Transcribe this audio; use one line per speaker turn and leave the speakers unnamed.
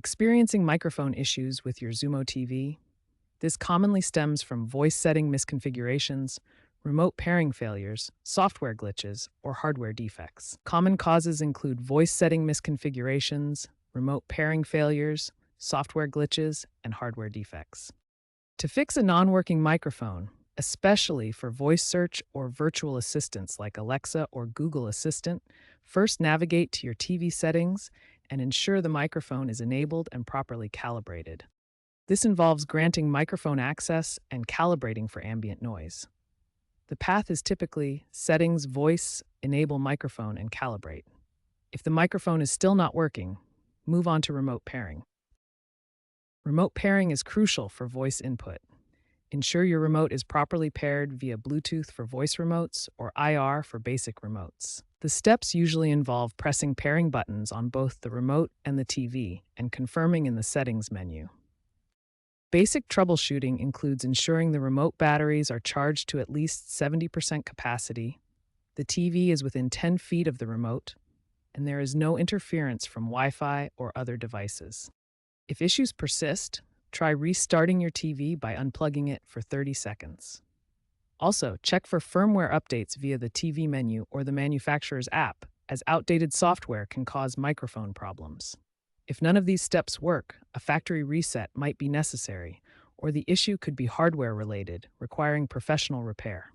Experiencing microphone issues with your Xumo TV? This commonly stems from voice setting misconfigurations, remote pairing failures, software glitches, or hardware defects. Common causes include voice setting misconfigurations, remote pairing failures, software glitches, and hardware defects. To fix a non-working microphone, especially for voice search or virtual assistants like Alexa or Google Assistant, first navigate to your TV settings and ensure the microphone is enabled and properly calibrated. This involves granting microphone access and calibrating for ambient noise. The path is typically Settings, Voice, Enable Microphone, and Calibrate. If the microphone is still not working, move on to Remote Pairing. Remote pairing is crucial for voice input. Ensure your remote is properly paired via Bluetooth for voice remotes or IR for basic remotes. The steps usually involve pressing pairing buttons on both the remote and the TV and confirming in the settings menu. Basic troubleshooting includes ensuring the remote batteries are charged to at least 70% capacity, the TV is within 10 feet of the remote, and there is no interference from Wi-Fi or other devices. If issues persist, try restarting your TV by unplugging it for 30 seconds. Also, check for firmware updates via the TV menu or the manufacturer's app, as outdated software can cause microphone problems. If none of these steps work, a factory reset might be necessary, or the issue could be hardware-related, requiring professional repair.